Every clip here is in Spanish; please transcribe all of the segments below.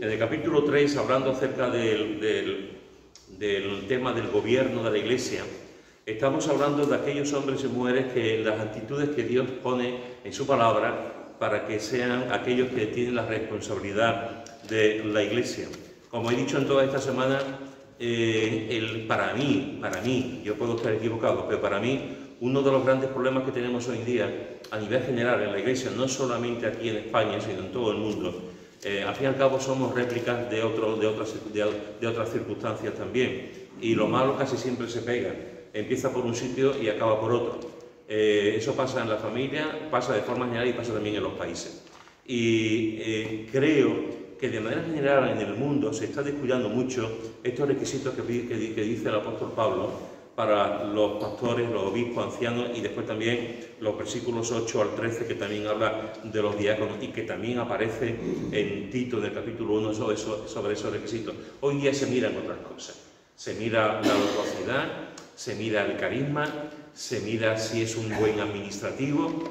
en el capítulo 3, hablando acerca del tema del gobierno de la Iglesia, estamos hablando de aquellos hombres y mujeres que las actitudes que Dios pone en su palabra para que sean aquellos que tienen la responsabilidad de la Iglesia. Como he dicho en toda esta semana, para mí, yo puedo estar equivocado, pero para mí, uno de los grandes problemas que tenemos hoy en día, a nivel general en la Iglesia, no solamente aquí en España, sino en todo el mundo, al fin y al cabo somos réplicas de otras circunstancias también, y lo malo casi siempre se pega, empieza por un sitio y acaba por otro. Eso pasa en la familia, pasa de forma general y pasa también en los países. Y creo que de manera general en el mundo se está descuidando mucho estos requisitos que dice el apóstol Pablo para los pastores, los obispos, ancianos, y después también los versículos 8 al 13 que también habla de los diáconos y que también aparece en Tito del capítulo 1 sobre esos requisitos. Hoy día se miran otras cosas, se mira la locuacidad, se mira el carisma, se mira si es un buen administrativo,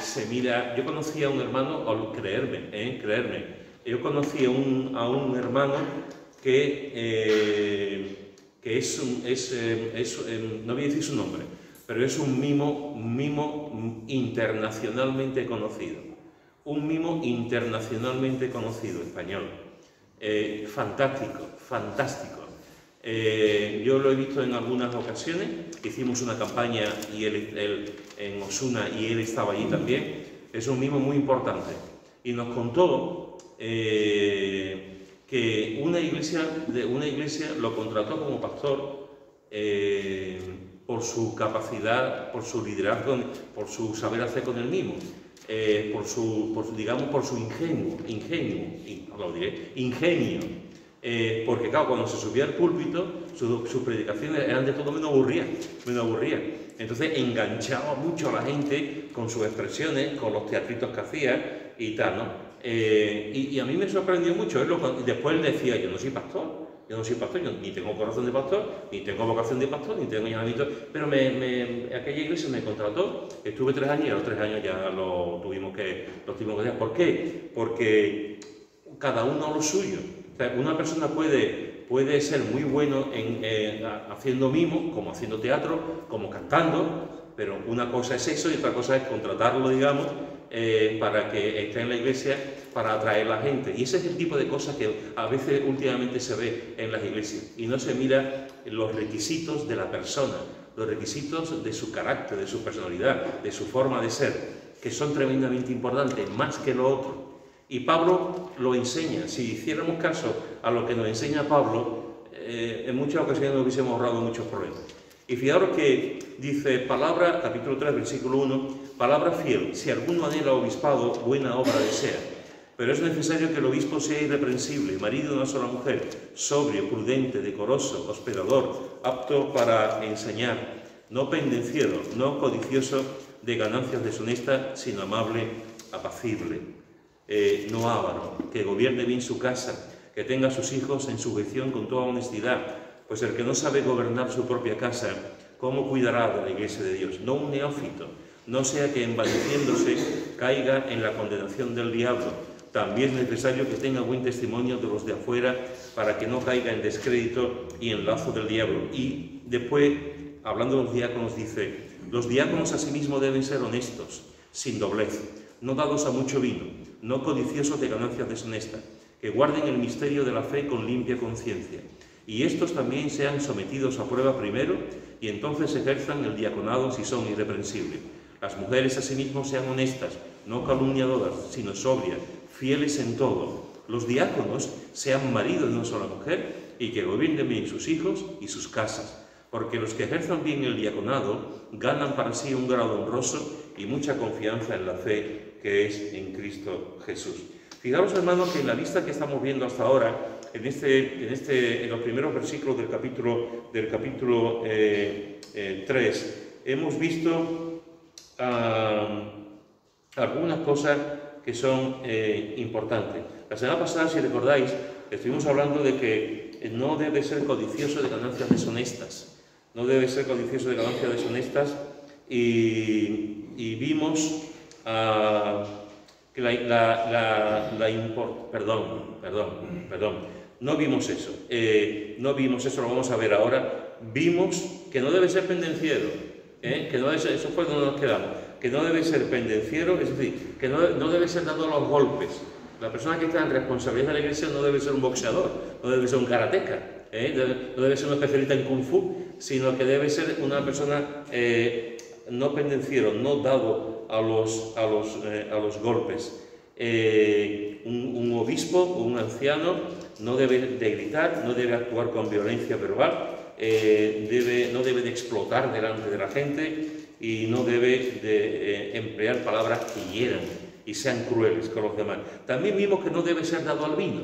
se mira... Yo conocí a un hermano, creerme, yo conocí a un hermano que no voy a decir su nombre, pero es un mimo internacionalmente conocido. Un mimo internacionalmente conocido, español. Fantástico. Yo lo he visto en algunas ocasiones, hicimos una campaña y él en Osuna y él estaba allí también. Es un mimo muy importante. Y nos contó que una iglesia lo contrató como pastor por su capacidad, por su liderazgo, por su saber hacer con el mimo, por su ingenio. Porque claro, cuando se subía al púlpito, sus predicaciones eran de todo menos aburridas. Entonces enganchaba mucho a la gente con sus expresiones, con los teatritos que hacía y tal, ¿no? Y a mí me sorprendió mucho. Después él decía, yo no soy pastor, yo ni tengo corazón de pastor, ni tengo vocación de pastor, ni tengo llamamiento, pero aquella iglesia me contrató, estuve 3 años y a los 3 años ya lo tuvimos que dejar. ¿Por qué? Porque cada uno lo suyo. O sea, una persona puede ser muy bueno haciendo mimo, como haciendo teatro, como cantando, pero una cosa es eso y otra cosa es contratarlo, digamos, para que esté en la iglesia, para atraer a la gente. Y ese es el tipo de cosas que a veces últimamente se ve en las iglesias. Y no se mira los requisitos de la persona, los requisitos de su carácter, de su personalidad, de su forma de ser, que son tremendamente importantes, más que lo otro. Y Pablo lo enseña. Si hiciéramos caso a lo que nos enseña Pablo, en muchas ocasiones nos hubiésemos ahorrado muchos problemas. Y fijaros que dice palabra, capítulo 3, versículo 1, palabra fiel, si alguno anhela obispado, buena obra desea. Pero es necesario que el obispo sea irreprensible, marido de una sola mujer, sobrio, prudente, decoroso, hospedador, apto para enseñar, no pendenciero, no codicioso de ganancias deshonestas, sino amable, apacible. No avaro, que gobierne bien su casa, que tenga a sus hijos en sujeción con toda honestidad, pues el que no sabe gobernar su propia casa, ¿cómo cuidará de la iglesia de Dios? No un neófito, no sea que envaneciéndose caiga en la condenación del diablo. También es necesario que tenga buen testimonio de los de afuera para que no caiga en descrédito y en lazo del diablo. Y después, hablando de los diáconos, dice, los diáconos asimismo deben ser honestos, sin doblez, no dados a mucho vino, no codiciosos de ganancias deshonestas, que guarden el misterio de la fe con limpia conciencia. Y estos también sean sometidos a prueba primero, y entonces ejerzan el diaconado si son irreprensibles. Las mujeres asimismo sean honestas, no calumniadoras, sino sobrias, fieles en todo. Los diáconos sean maridos de una sola mujer, y que gobiernen bien sus hijos y sus casas. Porque los que ejerzan bien el diaconado ganan para sí un grado honroso y mucha confianza en la fe que es en Cristo Jesús. Fijaros, hermanos, que en la lista que estamos viendo hasta ahora, en los primeros versículos del capítulo 3, hemos visto algunas cosas que son importantes. La semana pasada, si recordáis, estuvimos hablando de que no debe ser codicioso de ganancias deshonestas. No debe ser codicioso de ganancias deshonestas y vimos que no vimos eso. No vimos eso, lo vamos a ver ahora. Vimos que no debe ser pendenciero, que no debe ser, eso fue donde nos quedamos, que no debe ser pendenciero, es decir, que no debe ser dado a los golpes. La persona que está en responsabilidad de la Iglesia no debe ser un boxeador, no debe ser un karateca, no debe ser un especialista en kung fu, sino que debe ser una persona no pendenciero, no dado a los golpes. Un obispo o un anciano no debe de gritar, no debe actuar con violencia verbal, no debe de explotar delante de la gente y no debe de emplear palabras que hieran y sean crueles con los demás. También vimos que no debe ser dado al vino,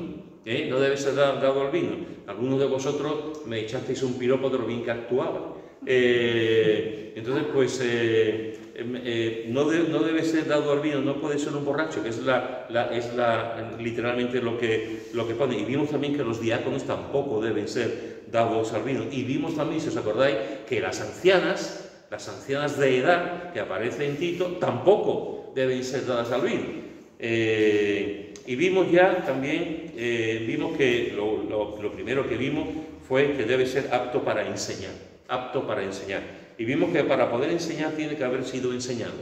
no debe ser dado al vino. Algunos de vosotros me echasteis un piropo de lo bien que actuaba. Entonces, pues, no debe ser dado al vino, no puede ser un borracho, que es literalmente lo que pone. Y vimos también que los diáconos tampoco deben ser dados al vino. Y vimos también, si os acordáis, que las ancianas de edad que aparece en Tito tampoco deben ser dadas al vino. Y vimos ya también, vimos que lo primero que vimos fue que debe ser apto para enseñar. Y vimos que para poder enseñar tiene que haber sido enseñado,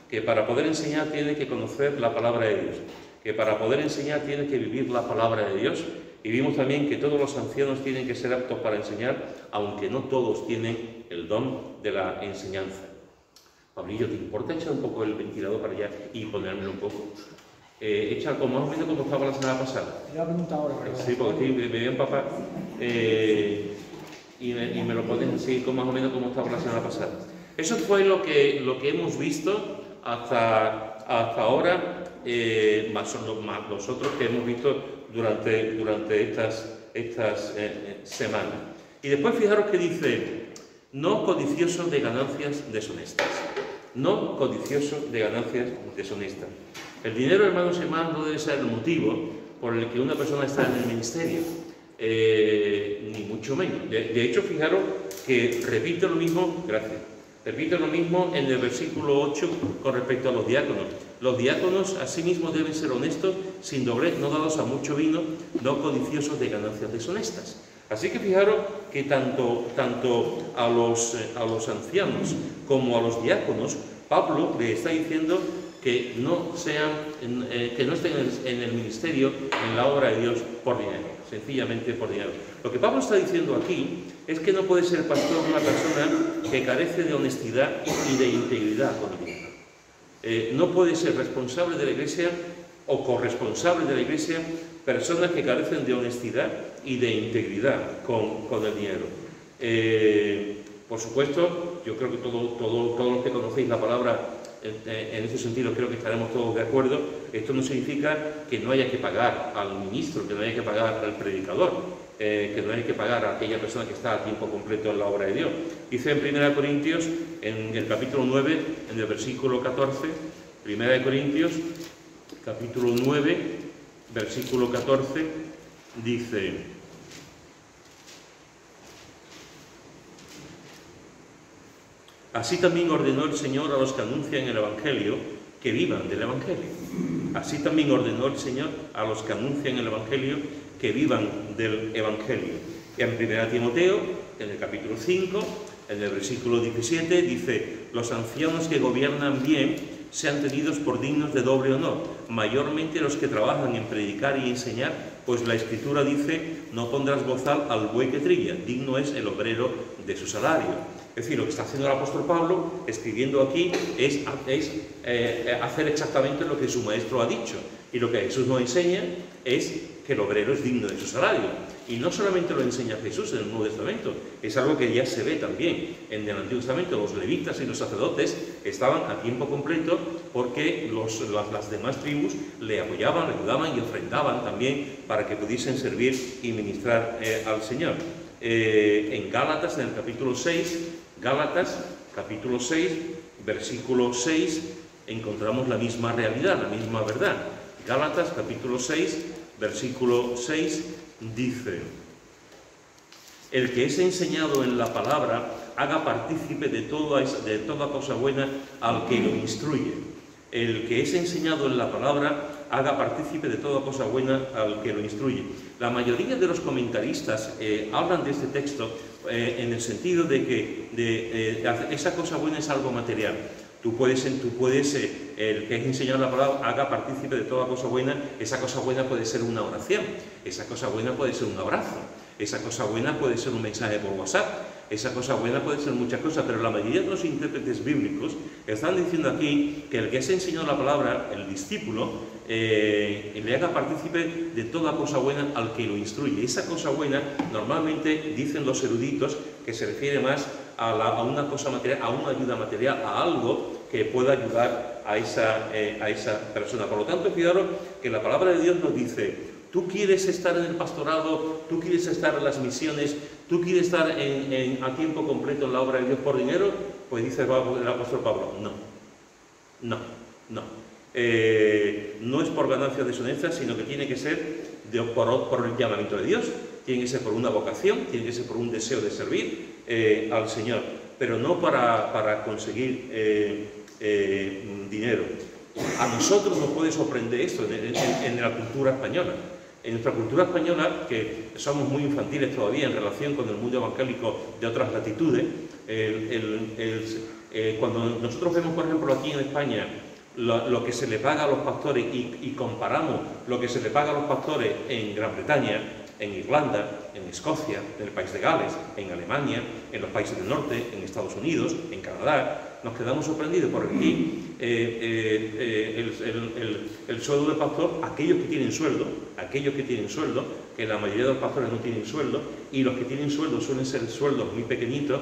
que para poder enseñar tiene que conocer la palabra de Dios, que para poder enseñar tiene que vivir la palabra de Dios. Y vimos también que todos los ancianos tienen que ser aptos para enseñar, aunque no todos tienen el don de la enseñanza. Pablillo, ¿te importa echar un poco el ventilador para allá y ponérmelo un poco? Echa más o menos como estaba la semana pasada. Te voy a preguntar ahora. Sí, porque me voy a empapar. Y me lo pones así, más o menos como estaba la semana pasada. Eso fue lo que hemos visto hasta ahora, más los otros que hemos visto durante estas semanas. Y después fijaros que dice, no codicioso de ganancias deshonestas. No codicioso de ganancias deshonestas. El dinero, hermanos y hermanas, no debe ser el motivo por el que una persona está en el ministerio. Ni mucho menos. De hecho, fijaros que repite lo mismo, repite lo mismo en el versículo 8 con respecto a los diáconos. Los diáconos asimismo deben ser honestos, sin doblez, no dados a mucho vino, no codiciosos de ganancias deshonestas. Así que fijaros que tanto a los ancianos como a los diáconos, Pablo le está diciendo que no estén en el ministerio, en la obra de Dios, por dinero, sencillamente por dinero. Lo que Pablo está diciendo aquí es que no puede ser pastor una persona que carece de honestidad y de integridad con el dinero. No puede ser responsable de la Iglesia o corresponsable de la Iglesia personas que carecen de honestidad y de integridad con el dinero. Por supuesto, yo creo que todos los que conocéis la palabra en ese sentido creo que estaremos todos de acuerdo. Esto no significa que no haya que pagar al ministro, que no haya que pagar al predicador, que no haya que pagar a aquella persona que está a tiempo completo en la obra de Dios. Dice en 1 Corintios, en el capítulo 9, en el versículo 14, 1 Corintios, capítulo 9, versículo 14, dice: así también ordenó el Señor a los que anuncian el Evangelio que vivan del Evangelio. Así también ordenó el Señor a los que anuncian el Evangelio que vivan del Evangelio. Y en 1 Timoteo, en el capítulo 5, en el versículo 17, dice: los ancianos que gobiernan bien sean tenidos por dignos de doble honor, mayormente los que trabajan en predicar y enseñar, pues la Escritura dice: no pondrás bozal al buey que trilla, digno es el obrero de su salario. Es decir, lo que está haciendo el apóstol Pablo, escribiendo aquí, es hacer exactamente lo que su maestro ha dicho. Y lo que Jesús nos enseña es que el obrero es digno de su salario. Y no solamente lo enseña Jesús en el Nuevo Testamento, es algo que ya se ve también en el Antiguo Testamento. Los levitas y los sacerdotes estaban a tiempo completo porque las demás tribus le apoyaban, le ayudaban y ofrendaban también para que pudiesen servir y ministrar al Señor. En Gálatas, en el capítulo 6, Gálatas, capítulo 6, versículo 6, encontramos la misma realidad, la misma verdad. Gálatas, capítulo 6, versículo 6, dice: el que es enseñado en la palabra, haga partícipe de toda cosa buena al que lo instruye. El que es enseñado en la palabra haga partícipe de toda cosa buena al que lo instruye. La mayoría de los comentaristas hablan de este texto en el sentido de que esa cosa buena es algo material. Tú puedes, el que es enseñado en la palabra haga partícipe de toda cosa buena. Esa cosa buena puede ser una oración, esa cosa buena puede ser un abrazo, esa cosa buena puede ser un mensaje por WhatsApp, esa cosa buena puede ser muchas cosas, pero la mayoría de los intérpretes bíblicos están diciendo aquí que el que es enseñado la palabra, el discípulo, le haga partícipe de toda cosa buena al que lo instruye. Esa cosa buena, normalmente dicen los eruditos, que se refiere más a una cosa material, a una ayuda material, a algo que pueda ayudar a esa persona. Por lo tanto, fijaros que la palabra de Dios nos dice: tú quieres estar en el pastorado, tú quieres estar en las misiones, tú quieres estar a tiempo completo en la obra de Dios por dinero, pues dice el apóstol Pablo, no. No es por ganancias deshonestas, sino que tiene que ser por el llamamiento de Dios, tiene que ser por una vocación, tiene que ser por un deseo de servir al Señor, pero no para conseguir dinero. A nosotros nos puede sorprender esto en la cultura española. En nuestra cultura española, que somos muy infantiles todavía en relación con el mundo evangélico de otras latitudes, cuando nosotros vemos, por ejemplo, aquí en España, lo que se le paga a los pastores y comparamos lo que se le paga a los pastores en Gran Bretaña, en Irlanda, en Escocia, en el país de Gales, en Alemania, en los países del norte, en Estados Unidos, en Canadá, nos quedamos sorprendidos porque aquí el sueldo del pastor, aquellos que tienen sueldo, que la mayoría de los pastores no tienen sueldo, y los que tienen sueldo suelen ser sueldos muy pequeñitos,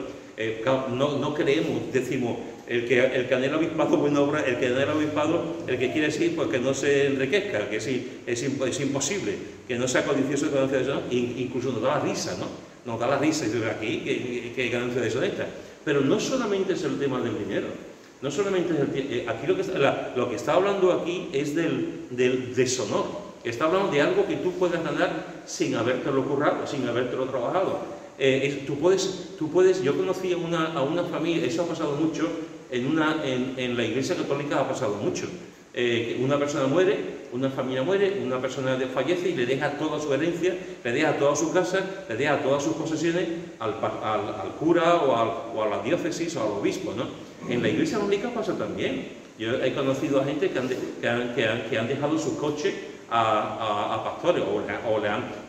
no creemos, decimos, el que anhela obispado, buena obra, el que anhela obispado, el que quiere sí, pues que no se enriquezca, que sí, es imposible, que no sea codicioso de ganancia deshonesta, incluso nos da la risa, ¿no? Nos da la risa y dice, aquí, que ganancia deshonesta. Pero no solamente es el tema del dinero, no solamente es aquí lo que está hablando aquí es del deshonor, está hablando de algo que tú puedes ganar sin habértelo currado, sin habértelo trabajado. Tú puedes, yo conocí a una familia, eso ha pasado mucho, en la Iglesia Católica ha pasado mucho. Una persona muere, una familia muere, una persona fallece y le deja toda su herencia, le deja toda su casa, le deja todas sus posesiones al cura o a la diócesis o al obispo, ¿no? En la Iglesia Católica pasa también. Yo he conocido a gente que han dejado sus coches a pastores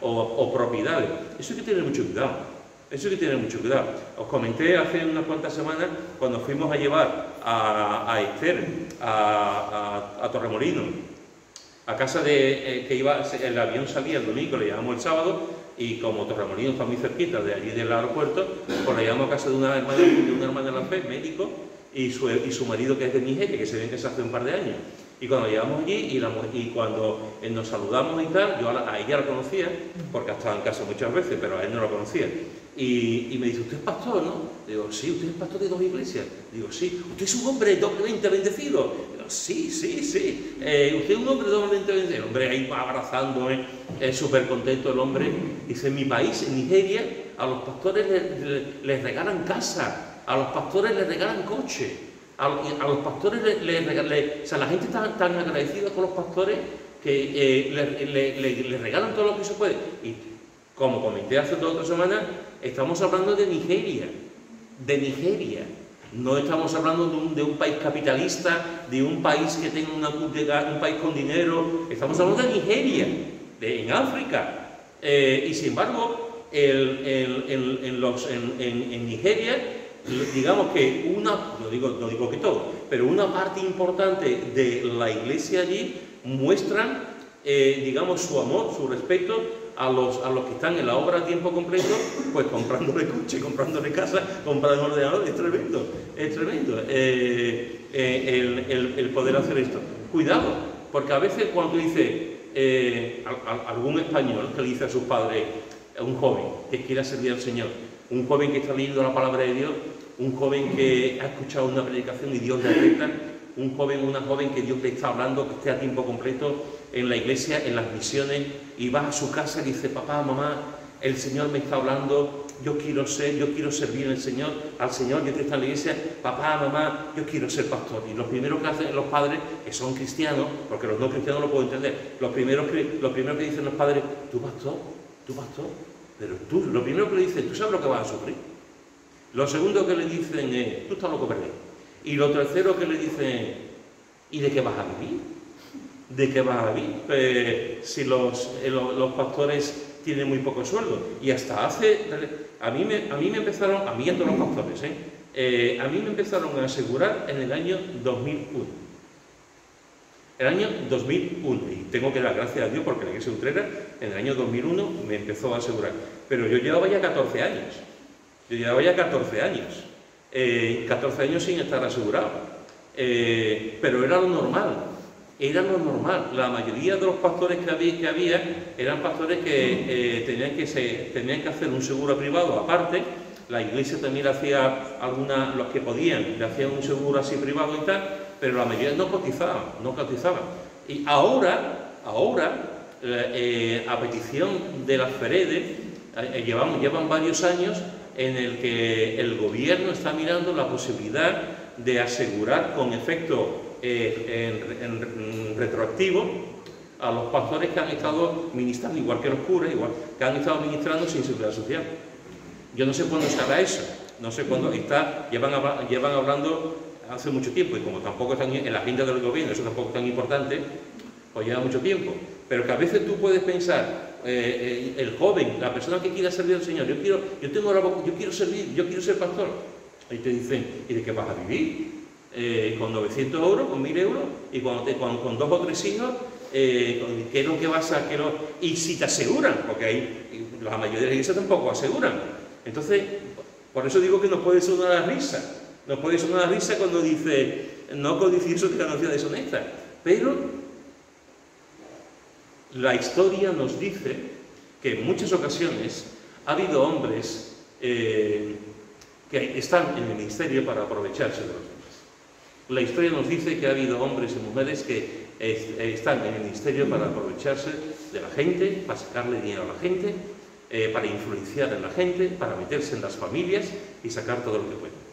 o propiedades. Eso hay que tener mucho cuidado. Eso hay que tener mucho cuidado. Os comenté hace unas cuantas semanas cuando fuimos a llevar a Esther a Torremolinos, a casa de el avión salía el domingo, le llevamos el sábado, y como Torremolinos está muy cerquita de allí del aeropuerto, pues le llevamos a casa de una hermana de la fe, médico, y su marido, que es de Nigeria, que se ven que se hace un par de años. Y cuando llegamos allí y cuando nos saludamos y tal, yo a ella la conocía, porque ha estado en casa muchas veces, pero a él no la conocía. Y me dice, ¿usted es pastor, no? Digo, sí, ¿usted es pastor de 2 iglesias? Digo, sí. ¿Usted es un hombre doblemente bendecido? Digo, sí. ¿Usted es un hombre doblemente bendecido? El hombre ahí abrazándome, súper contento el hombre. Dice, en mi país, en Nigeria, a los pastores les regalan casa, a los pastores les regalan coche. A los pastores o sea, la gente está tan agradecida con los pastores que les regalan todo lo que se puede. Y como comenté hace 2 o 3 semanas, estamos hablando de Nigeria. No estamos hablando de un país capitalista, de un país que tenga un país con dinero. Estamos hablando de Nigeria, en África. Y sin embargo, en Nigeria, digamos que no digo que todo, pero una parte importante de la iglesia allí muestran, digamos, su amor, su respeto a los que están en la obra a tiempo completo, pues comprándole coche, comprándole casa, comprando ordenador. Es tremendo el poder hacer esto. Cuidado, porque a veces cuando tú dices, algún español que le dice a sus padres, un joven que quiera servir al Señor, un joven que está leyendo la palabra de Dios, un joven que ha escuchado una predicación y Dios le reta, un joven, una joven que Dios le está hablando, que esté a tiempo completo en la iglesia, en las misiones, y va a su casa y dice, papá, mamá, el Señor me está hablando, yo quiero servir al Señor, yo quiero estar en la iglesia, papá, mamá, yo quiero ser pastor. Y lo primero que hacen los padres, que son cristianos, porque los no cristianos lo puedo entender, lo primero que dicen los padres, tú pastor, pero tú, lo primero que le dicen, tú sabes lo que vas a sufrir. Lo segundo que le dicen es, tú estás loco perdido. Y lo tercero que le dicen, ¿y de qué vas a vivir? ¿De qué vas a vivir? Si los pastores tienen muy poco sueldo. Y hasta a mí me empezaron, a mí y a todos los pastores, a mí me empezaron a asegurar en el año 2001. El año 2001, y tengo que dar gracias a Dios porque la Iglesia Utrera en el año 2001 me empezó a asegurar. Pero yo llevaba ya 14 años. 14 años sin estar asegurado. Pero era lo normal. La mayoría de los pastores que había eran pastores que tenían que hacer un seguro privado aparte. La iglesia también le hacía los que podían, le hacían un seguro así privado y tal, pero la mayoría no cotizaban. Y ahora, a petición de las FEREDE, llevan varios años en el que el gobierno está mirando la posibilidad de asegurar con efecto retroactivo a los pastores que han estado ministrando, igual que los curas, que han estado ministrando sin seguridad social. Yo no sé cuándo estará eso, no sé cuándo está, llevan hablando hace mucho tiempo, y como tampoco están en la agenda del gobierno, eso tampoco es tan importante, pues lleva mucho tiempo. Pero que a veces tú puedes pensar, el joven, la persona que quiera servir al Señor, yo quiero servir, yo quiero ser pastor. Y te dicen, ¿y de qué vas a vivir? Con 900 euros, con 1000 euros, y con 2 o 3 hijos, ¿qué es lo que vas a...? Y si te aseguran, porque la mayoría de las iglesias tampoco aseguran. Entonces, por eso digo que nos puede sonar a risa. Nos puede sonar a risa cuando dice, no codicioso de ganancia deshonesta. Pero la historia nos dice que en muchas ocasiones ha habido hombres que están en el ministerio para aprovecharse de los demás. La historia nos dice que ha habido hombres y mujeres que están en el ministerio para aprovecharse de la gente, para sacarle dinero a la gente, para influenciar en la gente, para meterse en las familias y sacar todo lo que pueden.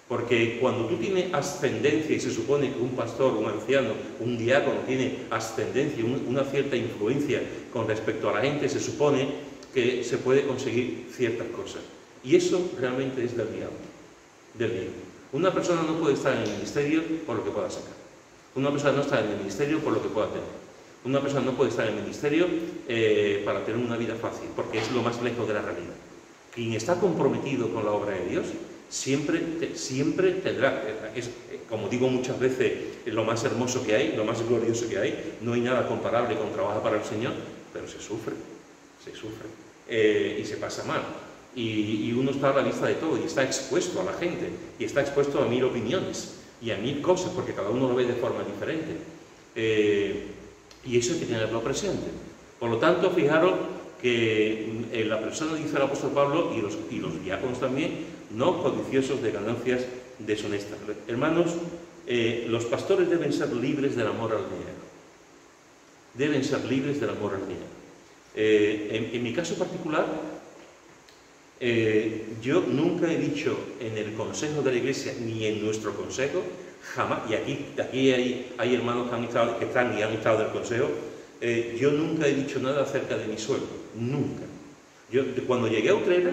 Porque cuando tú tienes ascendencia, y se supone que un pastor, un anciano, un diácono tiene ascendencia, una cierta influencia con respecto a la gente, se supone que se puede conseguir ciertas cosas. Y eso realmente es del diablo. Una persona no puede estar en el ministerio por lo que pueda sacar. Una persona no está en el ministerio por lo que pueda tener. Una persona no puede estar en el ministerio para tener una vida fácil, porque es lo más lejos de la realidad. Quien está comprometido con la obra de Dios siempre tendrá, como digo muchas veces, lo más hermoso que hay, lo más glorioso que hay. No hay nada comparable con trabajar para el Señor, pero se sufre y se pasa mal. Y uno está a la vista de todo y está expuesto a la gente y está expuesto a 1000 opiniones y a 1000 cosas, porque cada uno lo ve de forma diferente. Y eso hay que tenerlo presente. Por lo tanto, fijaros que la persona, dice el apóstol Pablo, y los diáconos también, no codiciosos de ganancias deshonestas. Hermanos, los pastores deben ser libres del amor al dinero. Deben ser libres del amor al dinero. En mi caso particular, yo nunca he dicho en el consejo de la iglesia, ni en nuestro consejo, jamás, y aquí hay hermanos que están y han estado del consejo, yo nunca he dicho nada acerca de mi sueldo, nunca. Yo, cuando llegué a Utrera,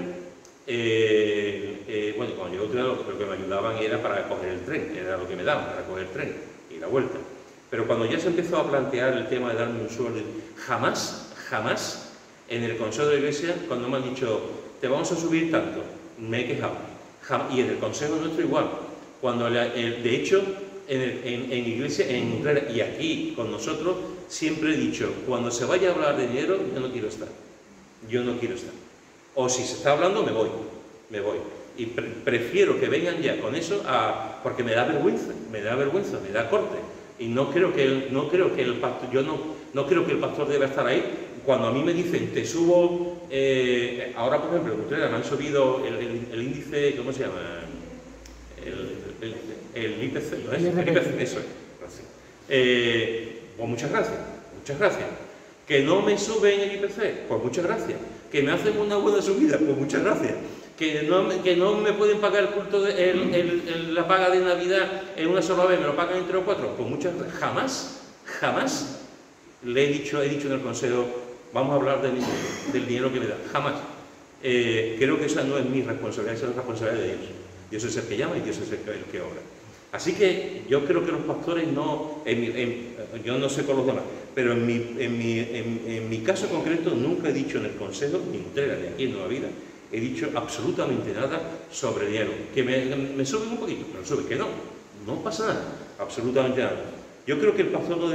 cuando llegué a Utrera lo que me ayudaban era para coger el tren, era lo que me daban para coger el tren y la vuelta. Pero cuando ya se empezó a plantear el tema de darme un sueldo, jamás en el consejo de la iglesia, cuando me han dicho, te vamos a subir tanto, me he quejado. Y en el consejo nuestro igual. Cuando de hecho, en iglesia, en Utrera y aquí con nosotros, siempre he dicho, cuando se vaya a hablar de dinero, yo no quiero estar. O si se está hablando, me voy. Y prefiero que vengan ya con eso, porque me da vergüenza, me da corte. Y no creo que el pastor deba estar ahí. Cuando a mí me dicen, te subo, ahora por ejemplo, en Utrera me han subido el índice, ¿cómo se llama? El IPC, ¿no es? El IPC, eso es. Pues muchas gracias. Que no me suben el IPC, pues muchas gracias. Que me hacen una buena subida, pues muchas gracias. Que no me pueden pagar el culto la paga de Navidad en una sola vez, me lo pagan en 3 o 4, pues muchas gracias. Jamás le he dicho en el consejo, vamos a hablar del dinero que me da, jamás. Creo que esa no es mi responsabilidad, esa es la responsabilidad de Dios. Dios es el que llama y Dios es el que obra. Así que yo creo que los pastores no, yo no sé con los demás, pero en mi caso concreto nunca he dicho en el consejo, ni en Utrera, ni aquí en Nueva Vida, he dicho absolutamente nada sobre dinero. Que me suben un poquito, pero sube, que no pasa nada, absolutamente nada. Yo creo que el pastor no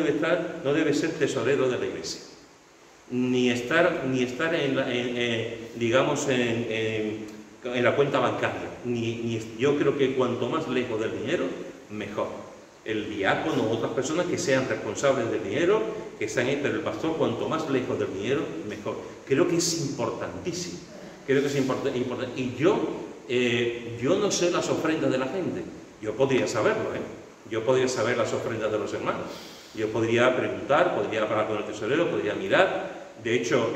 debe ser tesorero de la iglesia, ni estar digamos en la cuenta bancaria. Yo creo que cuanto más lejos del dinero, mejor. El diácono o otras personas que sean responsables del dinero, pero el pastor cuanto más lejos del dinero, mejor. Creo que es importantísimo. Creo que es importante. Y yo no sé las ofrendas de la gente. Yo podría saberlo, Yo podría saber las ofrendas de los hermanos. Yo podría preguntar, podría hablar con el tesorero, podría mirar. De hecho,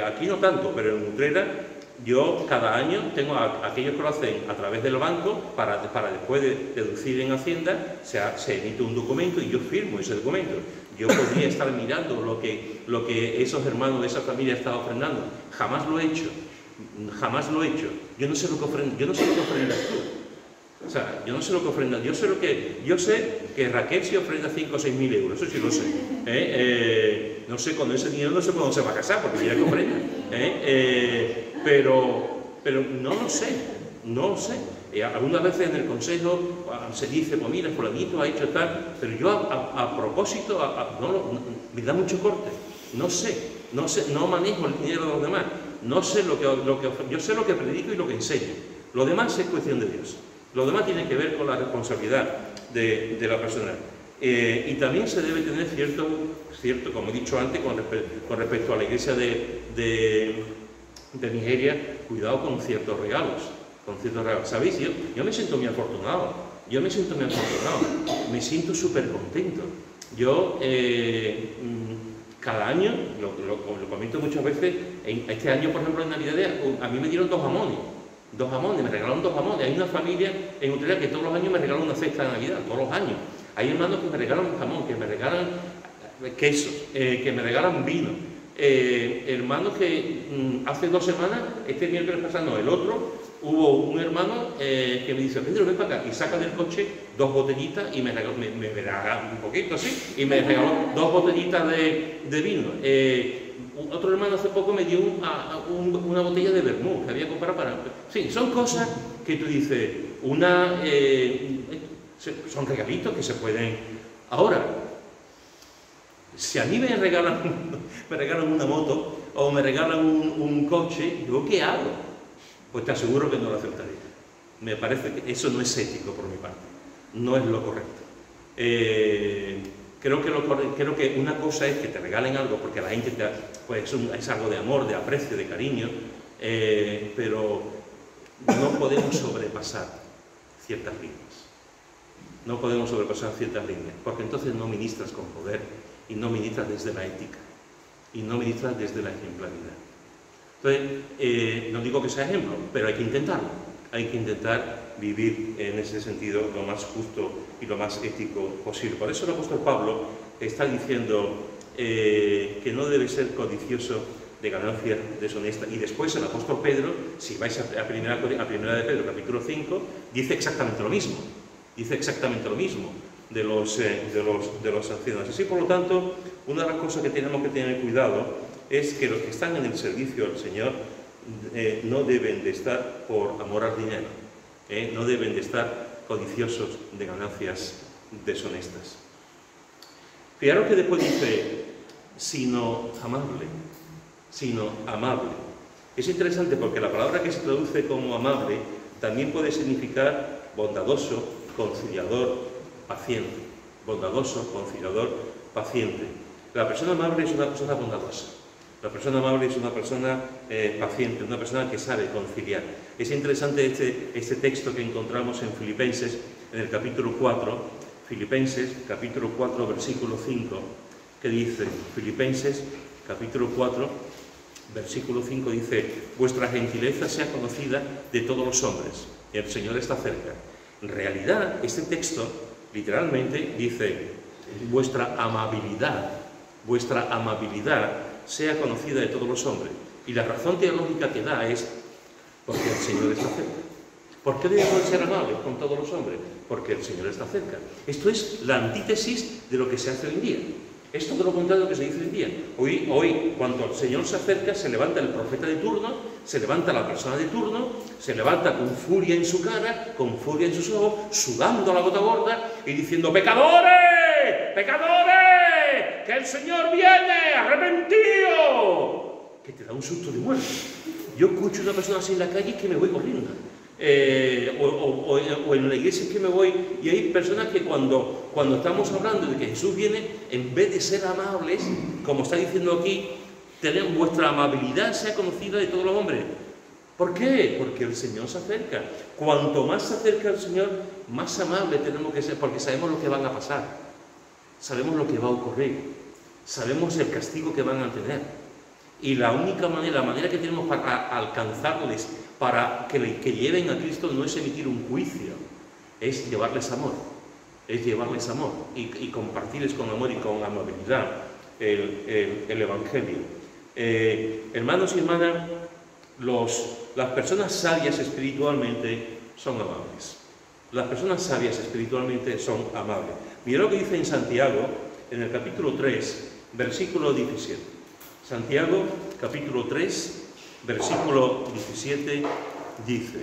aquí no tanto, pero en Utrera, yo cada año tengo a aquellos que lo hacen a través del banco para después de deducir en Hacienda, se emite un documento y yo firmo ese documento. Yo podría estar mirando lo que esos hermanos de esa familia están ofrendando. Jamás lo he hecho. Jamás lo he hecho. Yo no sé lo que ofrendas tú. O sea, yo no sé lo que ofrendas. Yo sé que Raquel sí ofrenda 5 o 6 mil euros, eso sí lo sé. No sé, con ese dinero no sé cuándo se va a casar, porque ya que ofrenda. Pero no lo sé, algunas veces en el consejo se dice, pues mira, fulanito ha hecho tal, pero yo a propósito, me da mucho corte, no sé, no manejo el dinero de los demás, no sé yo sé lo que predico y lo que enseño, lo demás es cuestión de Dios, lo demás tiene que ver con la responsabilidad de la persona. Y también se debe tener cierto, como he dicho antes, con respecto a la iglesia de Nigeria, cuidado con ciertos regalos. ¿Sabéis? Yo me siento muy afortunado, me siento súper contento. Yo, cada año, lo comento muchas veces, este año, por ejemplo, en Navidad, a mí me dieron 2 jamones, me regalaron 2 jamones. Hay una familia en Utrera que todos los años me regala una cesta de Navidad, todos los años. Hay hermanos que me regalan jamón, que me regalan quesos, que me regalan vino. Hermanos que hace 2 semanas, este miércoles pasado, no, el otro, hubo un hermano que me dice, Pedro, ven para acá, y saca del coche 2 botellitas y me regaló un poquito así, y me regaló 2 botellitas de vino. Otro hermano hace poco me dio una botella de vermú que había comprado para... Sí, son cosas que tú dices, son regalitos que se pueden... Ahora, si a mí me regalan una moto o me regalan un coche, ¿yo qué hago? Pues te aseguro que no lo aceptaré. Me parece que eso no es ético por mi parte, no es lo correcto. Creo que una cosa es que te regalen algo porque la gente pues es algo de amor, de aprecio, de cariño, pero no podemos sobrepasar ciertas líneas. No podemos sobrepasar ciertas líneas, porque entonces no ministras con poder y no ministras desde la ética y no ministras desde la ejemplaridad. Entonces, no digo que sea ejemplo, pero hay que intentarlo. Hay que intentar vivir en ese sentido lo más justo y lo más ético posible. Por eso el apóstol Pablo está diciendo que no debe ser codicioso de ganancias deshonestas. Y después el apóstol Pedro, si vais a primera de Pedro, capítulo 5, dice exactamente lo mismo. Dice exactamente lo mismo de los ancianos. Así, por lo tanto, una de las cosas que tenemos que tener cuidado es que los que están en el servicio al Señor no deben de estar por amor al dinero, no deben de estar codiciosos de ganancias deshonestas. Fijaros que después dice, sino amable. Es interesante porque la palabra que se traduce como amable también puede significar bondadoso, conciliador, paciente. Bondadoso, conciliador, paciente. La persona amable es una persona bondadosa. La persona amable es una persona paciente, una persona que sabe conciliar. Es interesante este texto que encontramos en Filipenses, en el capítulo 4, Filipenses, capítulo 4, versículo 5, que dice, Filipenses capítulo 4, versículo 5 dice: vuestra gentileza sea conocida de todos los hombres, el Señor está cerca. En realidad, este texto literalmente dice: vuestra amabilidad sea conocida de todos los hombres. Y la razón teológica que da es porque el Señor está cerca. ¿Por qué debemos ser amables con todos los hombres? Porque el Señor está cerca. Esto es la antítesis de lo que se hace hoy en día. Es todo lo contrario de lo que se dice hoy en día. Hoy, cuando el Señor se acerca, se levanta el profeta de turno, se levanta la persona de turno, se levanta con furia en su cara, con furia en sus ojos, sudando la gota gorda y diciendo: ¡pecadores! ¡Pecadores! ¡Que el Señor viene! ¡Arrepentido! Que te da un susto de muerte. Yo escucho a una persona así en la calle que me voy corriendo. O en la iglesia es que me voy, y hay personas que cuando estamos hablando de que Jesús viene, en vez de ser amables, como está diciendo aquí, vuestra amabilidad sea conocida de todos los hombres. ¿Por qué? Porque el Señor se acerca. Cuanto más se acerca el Señor, más amable tenemos que ser, porque sabemos lo que van a pasar, sabemos lo que va a ocurrir, sabemos el castigo que van a tener. Y la única manera que tenemos para alcanzarles, para que lleven a Cristo, no es emitir un juicio, es llevarles amor, y compartirles con amor y con amabilidad el Evangelio. Hermanos y hermanas, las personas sabias espiritualmente son amables. Las personas sabias espiritualmente son amables. Mira lo que dice en Santiago, en el capítulo 3, versículo 17. Santiago, capítulo 3, versículo 17, dice: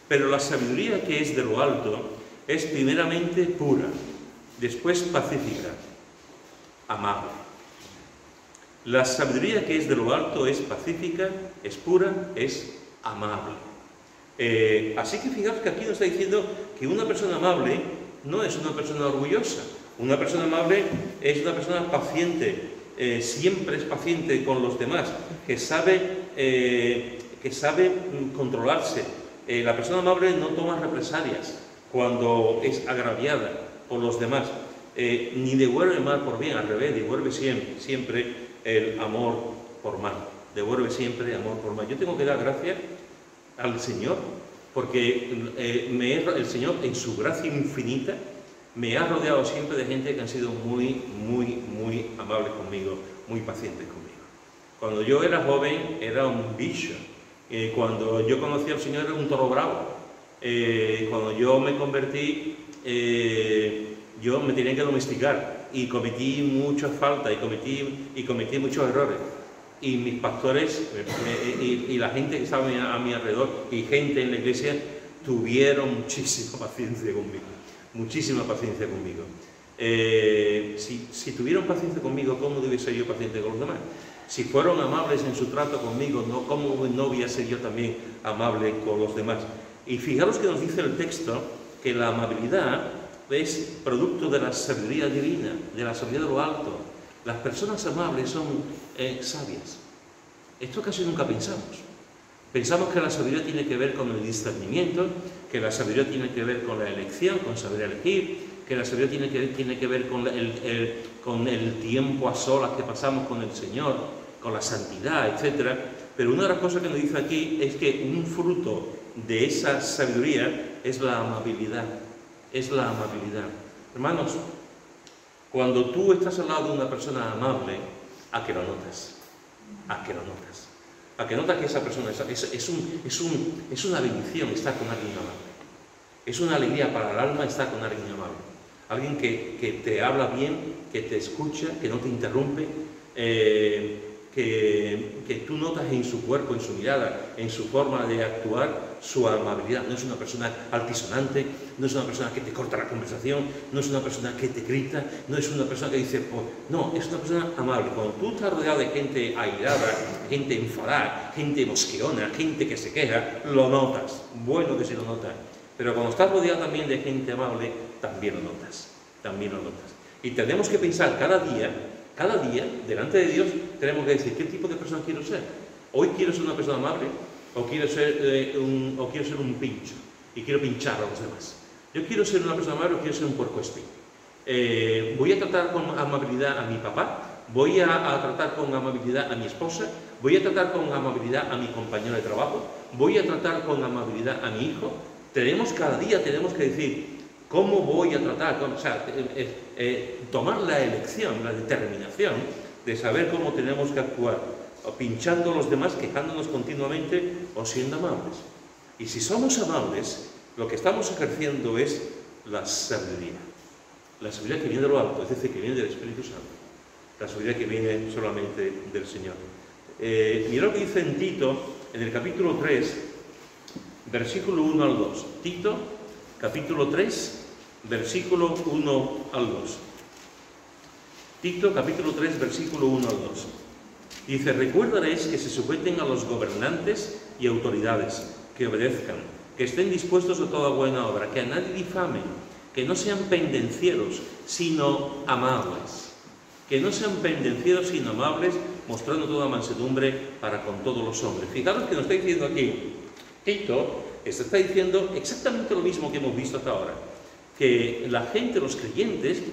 pero la sabiduría que es de lo alto es primeramente pura, después pacífica, amable. La sabiduría que es de lo alto es pacífica, es pura, es amable. Así que fijaos que aquí nos está diciendo que una persona amable no es una persona orgullosa. Una persona amable es una persona paciente, siempre es paciente con los demás, que sabe controlarse. La persona amable no toma represalias cuando es agraviada por los demás, ni devuelve mal por bien, al revés, devuelve siempre el amor por mal. Devuelve siempre el amor por mal. Yo tengo que dar gracias al Señor, porque el Señor, en su gracia infinita, me ha rodeado siempre de gente que han sido muy amables conmigo, muy pacientes conmigo. Cuando yo era joven era un bicho. Cuando yo conocí al Señor era un toro bravo. Cuando yo me convertí, yo me tenía que domesticar y cometí muchas faltas y cometí muchos errores. Y mis pastores y la gente que estaba a mi alrededor y gente en la iglesia tuvieron muchísima paciencia conmigo. Muchísima paciencia conmigo. Si tuvieron paciencia conmigo, ¿cómo debe ser yo paciente con los demás? Si fueron amables en su trato conmigo, ¿cómo no voy a ser yo también amable con los demás? Y fijaros que nos dice el texto que la amabilidad es producto de la sabiduría divina, de la sabiduría de lo alto. Las personas amables son sabias. Esto casi nunca pensamos. Pensamos que la sabiduría tiene que ver con el discernimiento, que la sabiduría tiene que ver con la elección, con saber elegir, que la sabiduría tiene que ver con el tiempo a solas que pasamos con el Señor, con la santidad, etc. Pero una de las cosas que nos dice aquí es que un fruto de esa sabiduría es la amabilidad. Es la amabilidad. Hermanos, cuando tú estás al lado de una persona amable, ¿a qué lo notas? ¿A qué lo notas? A que nota que esa persona es una bendición estar con alguien amable. Es una alegría para el alma estar con alguien amable. Alguien que te habla bien, que te escucha, que no te interrumpe, que tú notas en su cuerpo, en su mirada, en su forma de actuar, su amabilidad. No es una persona altisonante, no es una persona que te corta la conversación, no es una persona que te grita, no es una persona que dice, pues, no, es una persona amable. Cuando tú estás rodeado de gente airada, gente enfadada, gente mosqueona, gente que se queja, lo notas. Bueno que sí lo notas. Pero cuando estás rodeado también de gente amable, también lo notas. También lo notas. Y tenemos que pensar cada día, delante de Dios, tenemos que decir, ¿qué tipo de persona quiero ser? Hoy quiero ser una persona amable, o quiero ser un pincho, y quiero pinchar a los demás. Yo quiero ser una persona amable o quiero ser un puercoespín. Voy a tratar con amabilidad a mi papá, voy a tratar con amabilidad a mi esposa, voy a tratar con amabilidad a mi compañero de trabajo, voy a tratar con amabilidad a mi hijo. Cada día tenemos que decir, ¿cómo voy a tratar? O sea, tomar la elección, la determinación de saber cómo tenemos que actuar, o pinchando a los demás, quejándonos continuamente o siendo amables. Y si somos amables, lo que estamos ejerciendo es la sabiduría. La sabiduría que viene de lo alto, es decir, que viene del Espíritu Santo. La sabiduría que viene solamente del Señor. Mira lo que dice en Tito, en el capítulo 3, versículo 1 al 2. Tito, capítulo 3, versículo 1 al 2. Tito, capítulo 3, versículo 1 al 2. Dice, recuérdaréis que se sujeten a los gobernantes y autoridades, que obedezcan, que estén dispuestos a toda buena obra, que a nadie difamen, que no sean pendencieros, sino amables. Que no sean pendencieros, sino amables, mostrando toda mansedumbre para con todos los hombres. Fijaros que nos está diciendo aquí, Tito está diciendo exactamente lo mismo que hemos visto hasta ahora, que la gente, los creyentes,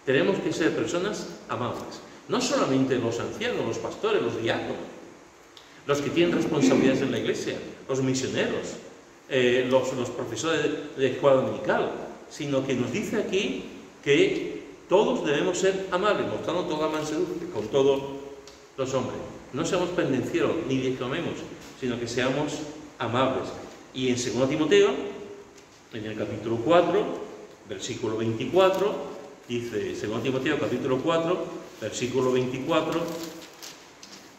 tenemos que ser personas amables. No solamente los ancianos, los pastores, los diáconos, los que tienen responsabilidades en la iglesia, los misioneros, los profesores de escuela dominical, sino que nos dice aquí que todos debemos ser amables, mostrando toda mansedumbre con todos los hombres. No seamos pendencieros ni difamemos, sino que seamos amables. Y en 2 Timoteo, en el capítulo 4, versículo 24, dice, 2 Timoteo capítulo 4, versículo 24,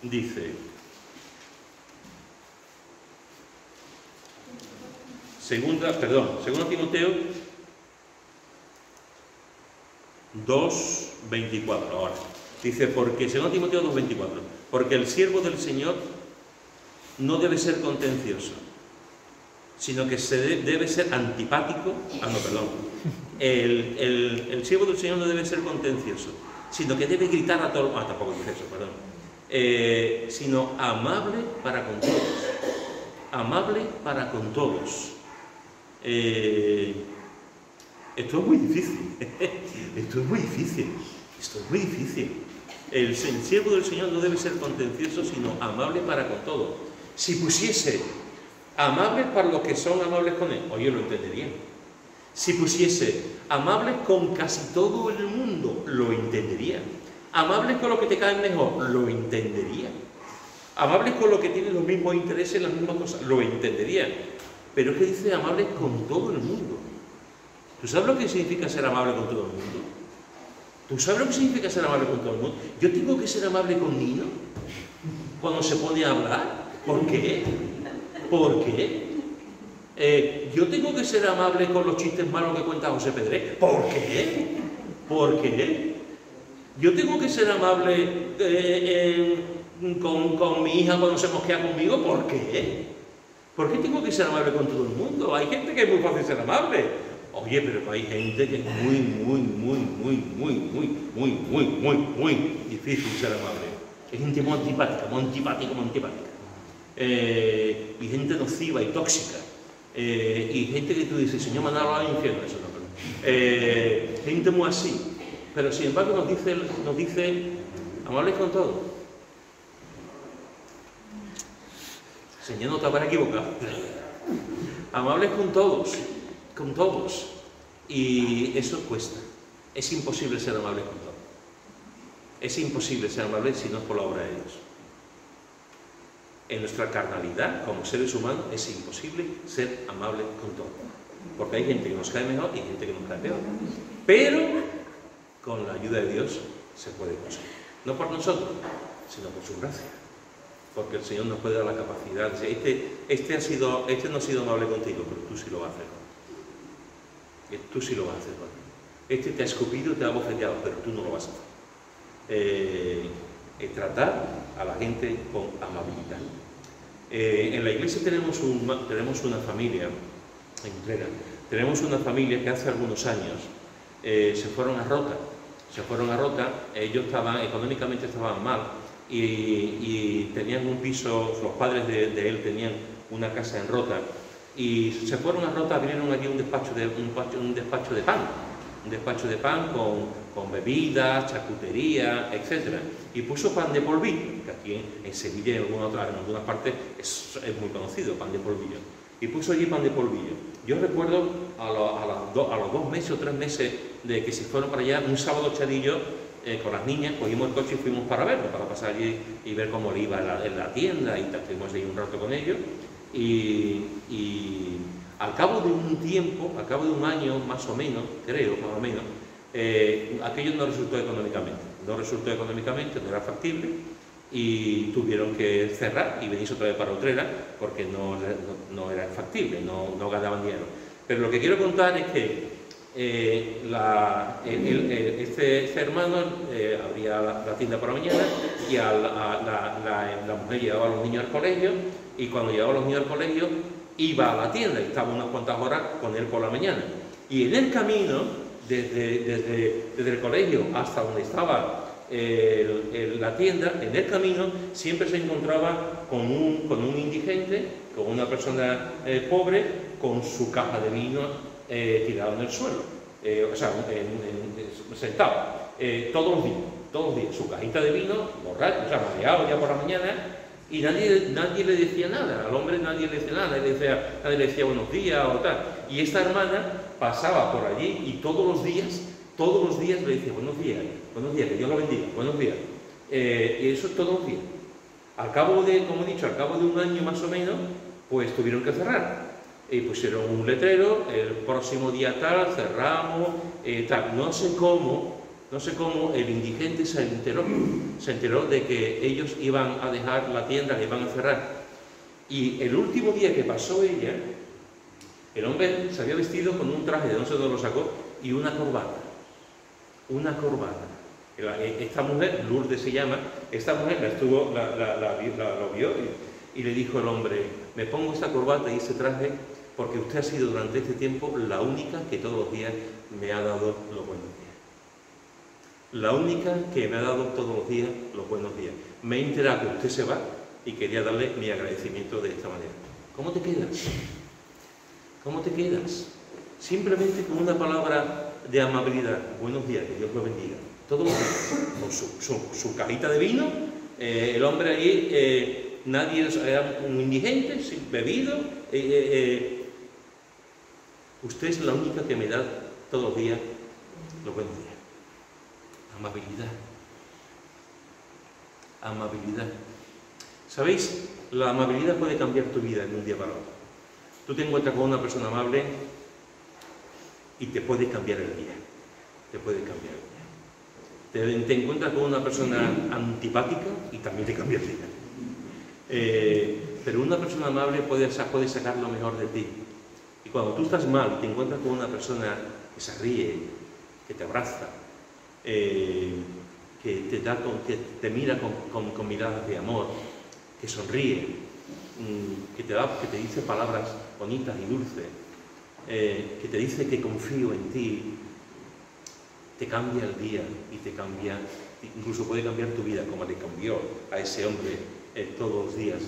dice, 2 Timoteo 2:24, ahora. Dice, porque, 2 Timoteo 2:24, porque el siervo del Señor no debe ser contencioso, sino que debe ser antipático. El siervo del Señor no debe ser contencioso, sino que debe gritar a todo. Tampoco dice eso, perdón. Sino amable para con todos. Amable para con todos. Esto es muy difícil. Esto es muy difícil. El siervo del Señor no debe ser contencioso, sino amable para con todos. Si pusiese amables para los que son amables con él, oye, lo entendería. Si pusiese amables con casi todo el mundo, lo entendería. Amables con los que te caen mejor, lo entendería. Amables con los que tienen los mismos intereses, las mismas cosas, lo entendería. Pero es que dice amables con todo el mundo. ¿Tú sabes lo que significa ser amable con todo el mundo? ¿Tú sabes lo que significa ser amable con todo el mundo? Yo tengo que ser amable con Nino cuando se pone a hablar. ¿Por qué? ¿Por qué? Yo tengo que ser amable con los chistes malos que cuenta José Pedré. ¿Por qué? ¿Por qué? Yo tengo que ser amable con mi hija cuando se mosquea conmigo. ¿Por qué? ¿Por qué tengo que ser amable con todo el mundo? Hay gente que es muy fácil ser amable. Oye, pero hay gente que es muy difícil ser amable. Es gente muy antipática. Y gente nociva y tóxica. Y gente que tú dices, Señor, mandalo al infierno. Eso no, pero, gente muy así. Pero sin embargo nos dice amables con todo. Señor, no te habrás equivocado. Amables con todos. Con todos. Y eso cuesta. Es imposible ser amable con todos. Es imposible ser amable si no es por la obra de Dios. En nuestra carnalidad, como seres humanos, es imposible ser amable con todos. Porque hay gente que nos cae mejor y gente que nos cae peor. Pero con la ayuda de Dios se puede conseguir. No por nosotros, sino por su gracia. Porque el Señor nos puede dar la capacidad de decir, este no ha sido amable contigo, pero tú sí lo vas a hacer. Tú sí lo vas a hacer. Este te ha escupido, te ha bofeteado, pero tú no lo vas a hacer. Tratar a la gente con amabilidad. En la iglesia tenemos una familia entera. Tenemos una familia que hace algunos años se fueron a Rota. Ellos económicamente estaban mal y tenían un piso, los padres de él tenían una casa en Rota y se fueron a Rota, abrieron allí un despacho de pan, un despacho de pan con bebidas, charcutería, etc. Y puso pan de polvillo, que aquí en Sevilla y en algunas partes es muy conocido, pan de polvillo. Y puso allí pan de polvillo. Yo recuerdo a los 2 meses o 3 meses de que se fueron para allá, un sábado chadillo, con las niñas, cogimos el coche y fuimos para verlo, para pasar allí y ver cómo le iba en la tienda y tal. Estuvimos ahí un rato con ellos y al cabo de un tiempo, al cabo de un año más o menos, creo, más o menos, aquello no resultó económicamente, no era factible y tuvieron que cerrar y venirse otra vez para Utrera porque no era factible, no ganaban dinero. Pero lo que quiero contar es que este hermano abría la tienda por la mañana y la mujer llevaba a los niños al colegio, y cuando llevaba a los niños al colegio iba a la tienda y estaba unas cuantas horas con él por la mañana. Y en el camino, desde el colegio hasta donde estaba la tienda, en el camino siempre se encontraba con un indigente, con una persona pobre, con su caja de vino tirado en el suelo, sentado, todos los días, su cajita de vino, borracho, mareado ya por la mañana, y nadie le decía nada, al hombre nadie le decía nada, nadie le decía buenos días o tal. Y esta hermana pasaba por allí y todos los días le decía buenos días, que Dios lo bendiga, buenos días. Y eso todos los días. Al cabo de, como he dicho, al cabo de un año más o menos, pues tuvieron que cerrar. Y pusieron un letrero, el próximo día tal, cerramos, tal. No sé cómo el indigente se enteró de que ellos iban a dejar la tienda, que iban a cerrar. Y el último día que pasó ella, el hombre se había vestido con un traje, de no sé dónde lo sacó, y una corbata. Esta mujer, Lourdes se llama, esta mujer lo vio y le dijo el hombre: me pongo esta corbata y ese traje porque usted ha sido durante este tiempo la única que todos los días me ha dado los buenos días. La única que me ha dado todos los días los buenos días. Me he enterado que usted se va y quería darle mi agradecimiento de esta manera. ¿Cómo te quedas? ¿Cómo te quedas? Simplemente con una palabra de amabilidad. Buenos días, que Dios lo bendiga. Todos los días, con su cajita de vino, el hombre allí, nadie era un indigente, bebido. Usted es la única que me da todos los días los buenos días. Amabilidad. Amabilidad. ¿Sabéis? La amabilidad puede cambiar tu vida en un día para otro. Tú te encuentras con una persona amable y te puede cambiar el día. Te puede cambiar el día. Te encuentras con una persona antipática y también te cambia el día. Pero una persona amable puede sacar lo mejor de ti. Y cuando tú estás mal y te encuentras con una persona que se ríe, que te abraza, que te mira con miradas de amor, que sonríe, que te dice palabras bonitas y dulces, que te dice que confío en ti, te cambia el día y te cambia, incluso puede cambiar tu vida, como le cambió a ese hombre todos los días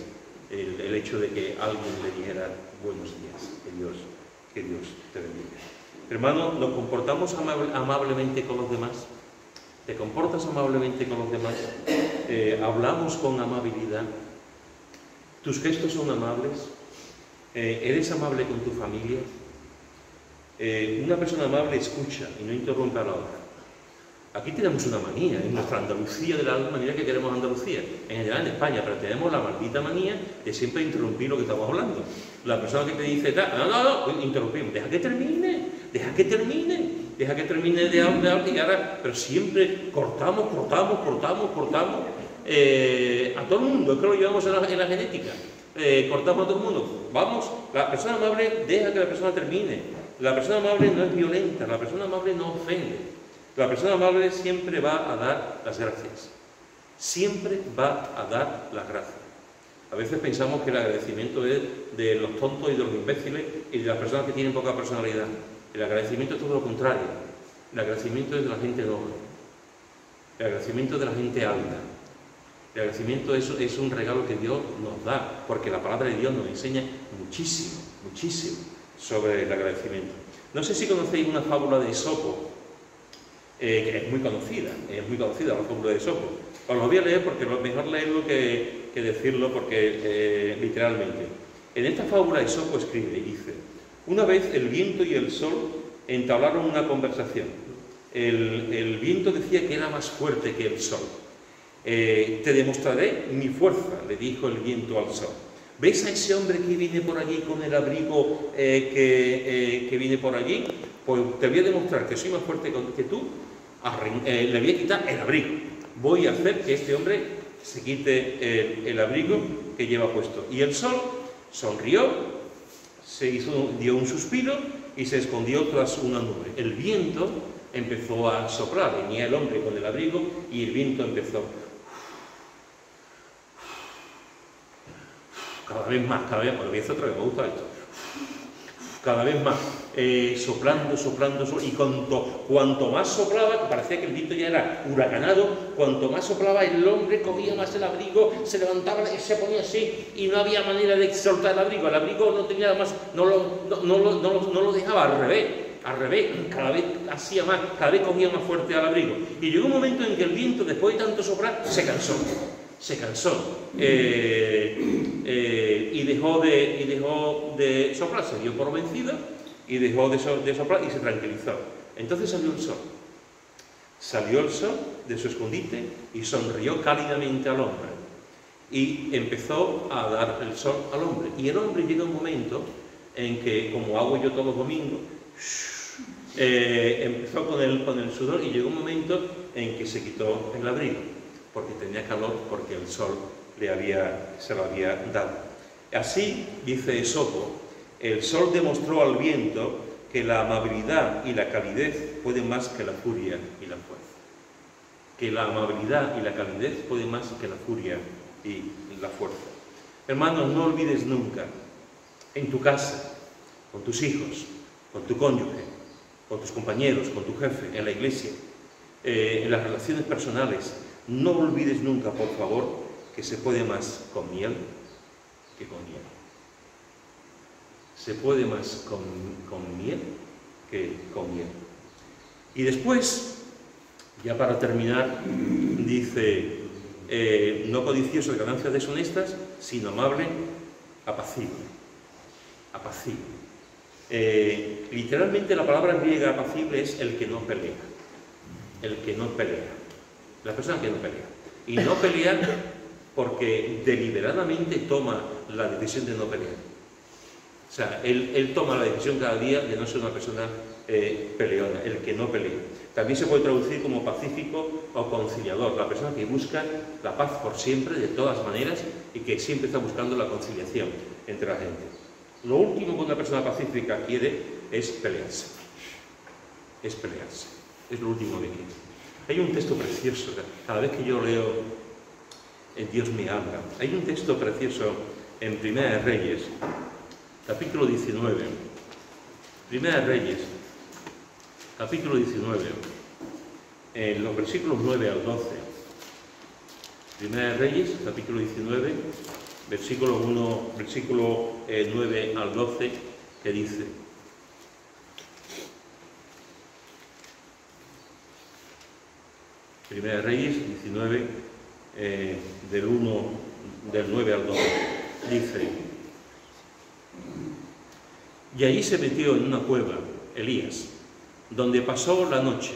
el hecho de que alguien le dijera buenos días, que Dios te bendiga. Hermano, ¿nos comportamos amablemente con los demás? ¿Te comportas amablemente con los demás? ¿Hablamos con amabilidad? ¿Tus gestos son amables? ¿Eres amable con tu familia? Una persona amable escucha y no interrumpe a la otra. Aquí tenemos una manía, en nuestra Andalucía, de la manera que queremos Andalucía, en general en España, pero tenemos la maldita manía de siempre interrumpir lo que estamos hablando. La persona que te dice, no, interrumpimos, deja que termine de hablar, y ahora, pero siempre cortamos. A todo el mundo, es que lo llevamos en la genética, cortamos a todo el mundo. Vamos, la persona amable deja que la persona termine. La persona amable no es violenta, la persona amable no ofende. La persona amable siempre va a dar las gracias. Siempre va a dar las gracias. A veces pensamos que el agradecimiento es de los tontos y de los imbéciles y de las personas que tienen poca personalidad. El agradecimiento es todo lo contrario. El agradecimiento es de la gente noble. El agradecimiento es de la gente alta. El agradecimiento es un regalo que Dios nos da, porque la palabra de Dios nos enseña muchísimo sobre el agradecimiento. No sé si conocéis una fábula de Esopo. que es muy conocida la fábula de Esopo. Os lo voy a leer porque es mejor leerlo que decirlo, porque literalmente. En esta fábula Esopo escribe y dice: una vez el viento y el sol entablaron una conversación. El viento decía que era más fuerte que el sol. Te demostraré mi fuerza, le dijo el viento al sol. ¿Ves a ese hombre que viene por allí con el abrigo que viene por allí? Pues te voy a demostrar que soy más fuerte que tú. Le voy a quitar el abrigo. Voy a hacer que este hombre se quite el abrigo que lleva puesto. Y el sol sonrió, dio un suspiro y se escondió tras una nube. El viento empezó a soplar, venía el hombre con el abrigo y el viento empezó cada vez más, bueno, voy a hacer otra vez, me gusta esto, cada vez más, soplando, y cuanto más soplaba, que parecía que el viento ya era huracanado, cuanto más soplaba el hombre cogía más el abrigo, se levantaba, se ponía así y no había manera de soltar el abrigo no tenía más, no lo dejaba, al revés, cada vez hacía más, cada vez cogía más fuerte al abrigo. Y llegó un momento en que el viento, después de tanto soplar, se cansó y dejó de soplar, se dio por vencido y dejó de soplar y se tranquilizó. Entonces salió el sol de su escondite y sonrió cálidamente al hombre y empezó a dar el sol al hombre. Y el hombre llega un momento en que, como hago yo todos los domingos, empezó con el sudor y llegó un momento en que se quitó el abrigo porque tenía calor, porque el sol se lo había dado. Así, dice Esopo, el sol demostró al viento que la amabilidad y la calidez pueden más que la furia y la fuerza. Que la amabilidad y la calidez pueden más que la furia y la fuerza. Hermanos, no olvides nunca, en tu casa, con tus hijos, con tu cónyuge, con tus compañeros, con tu jefe, en la iglesia, en las relaciones personales, no olvides nunca, por favor, que se puede más con miel que con hiel. Se puede más con miel que con hiel. Y después, ya para terminar, dice, no codicioso de ganancias deshonestas, sino amable, apacible. Apacible. Literalmente la palabra griega apacible es el que no pelea. El que no pelea. La persona que no pelea. Y no pelea porque deliberadamente toma la decisión de no pelear. O sea, él toma la decisión cada día de no ser una persona peleona, el que no pelea. También se puede traducir como pacífico o conciliador, la persona que busca la paz por siempre, de todas maneras, y que siempre está buscando la conciliación entre la gente. Lo último que una persona pacífica quiere es pelearse. Es pelearse. Es lo último que quiere. Hay un texto precioso, cada vez que yo leo Dios me habla. Hay un texto precioso en Primera de Reyes, capítulo 19. Primera de Reyes, capítulo 19, en los versículos 9 al 12. Primera de Reyes, capítulo 19, versículo 9 al 12, que dice: Primera de Reyes 19, del 9 al 12, dice: y allí se metió en una cueva Elías, donde pasó la noche,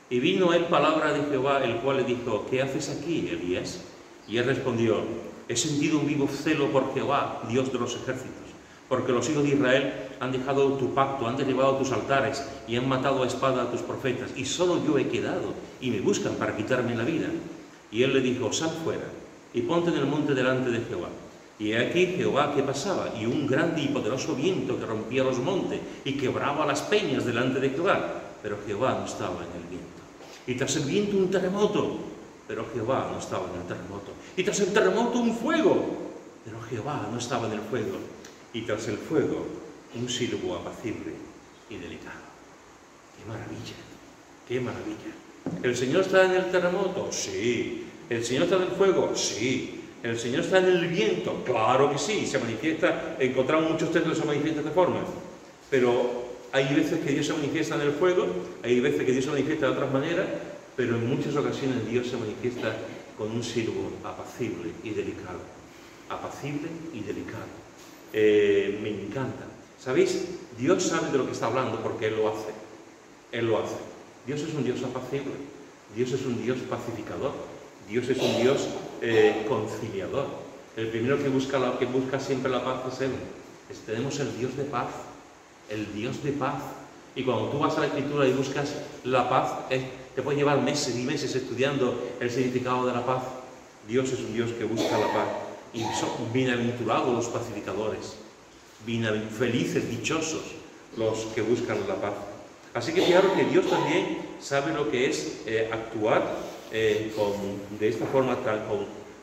y vino a él palabra de Jehová, el cual le dijo: ¿qué haces aquí, Elías? Y él respondió: he sentido un vivo celo por Jehová, Dios de los ejércitos, porque los hijos de Israel han dejado tu pacto, han derribado tus altares y han matado a espada a tus profetas, y solo yo he quedado, y me buscan para quitarme la vida. Y él le dijo: sal fuera y ponte en el monte delante de Jehová. Y he aquí Jehová que pasaba, y un grande y poderoso viento que rompía los montes y quebraba las peñas delante de Jehová, pero Jehová no estaba en el viento. Y tras el viento un terremoto, pero Jehová no estaba en el terremoto. Y tras el terremoto un fuego, pero Jehová no estaba en el fuego. Y tras el fuego un silbo apacible y delicado. ¡Qué maravilla! ¡Qué maravilla! ¿El Señor está en el terremoto? Sí. ¿El Señor está en el fuego? Sí. ¿El Señor está en el viento? Claro que sí. Se manifiesta, encontramos muchos textos que se manifiestan de formas. Pero Hay veces que Dios se manifiesta en el fuego, hay veces que Dios se manifiesta de otras maneras, pero en muchas ocasiones Dios se manifiesta con un siervo apacible y delicado. Apacible y delicado. Me encanta. ¿Sabéis? Dios sabe de lo que está hablando porque Él lo hace. Él lo hace. Dios es un Dios apacible. Dios es un Dios pacificador. Dios es un Dios conciliador. El primero que busca siempre la paz es Él. Tenemos el Dios de paz. El Dios de paz. Y cuando tú vas a la Escritura y buscas la paz, te puede llevar meses y meses estudiando el significado de la paz. Dios es un Dios que busca la paz. Y son bienaventurados los pacificadores. Felices, dichosos los que buscan la paz. Así que fijaros que Dios también sabe lo que es actuar de esta forma,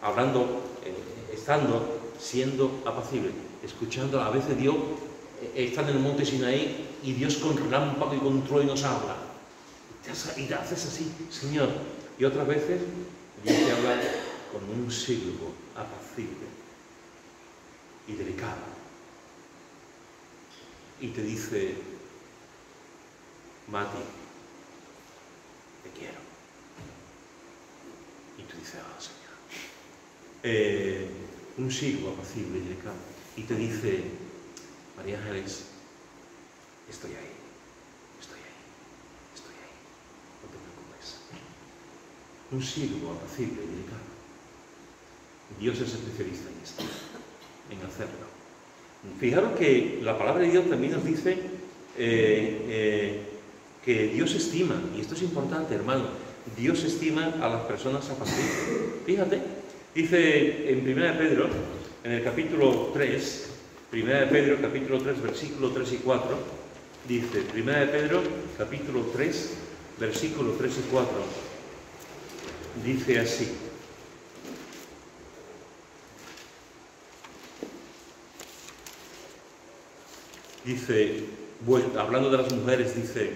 hablando, siendo apacible, escuchando. A veces Dios está en el monte Sinaí y Dios con relámpago y con trueno nos habla. Y te haces así, Señor. Y otras veces Dios te habla con un siervo apacible y delicado. Y te dice: Mati, te quiero. Y tú dices: Señor. Un siervo apacible y delicado. Y te dice: María Ángeles, estoy ahí. No te preocupes. Un siervo apacible y delicado. Dios es especialista en esto, en hacerlo. Fijaros que la palabra de Dios también nos dice que Dios estima, y esto es importante, hermano, Dios estima a las personas apacibles. Fíjate, dice en 1 Pedro, en el capítulo 3, 1 Pedro, capítulo 3, versículo 3 y 4, dice, 1 Pedro, capítulo 3, versículo 3 y 4, dice así. Dice, hablando de las mujeres, dice: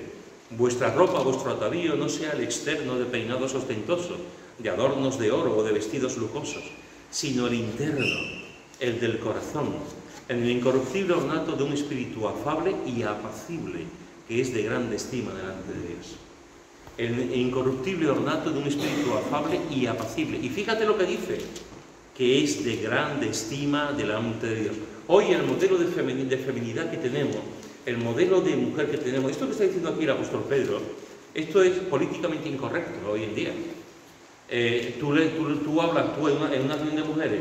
vuestra ropa, vuestro atavío no sea el externo de peinados ostentosos, de adornos de oro o de vestidos lujosos, sino el interno, el del corazón, en el incorruptible ornato de un espíritu afable y apacible, que es de grande estima delante de Dios. El incorruptible ornato de un espíritu afable y apacible. Y fíjate lo que dice, que es de grande estima delante de Dios. Hoy el modelo de feminidad que tenemos, el modelo de mujer que tenemos, esto que está diciendo aquí el apóstol Pedro, esto es políticamente incorrecto hoy en día. Tú hablas en una reunión de mujeres,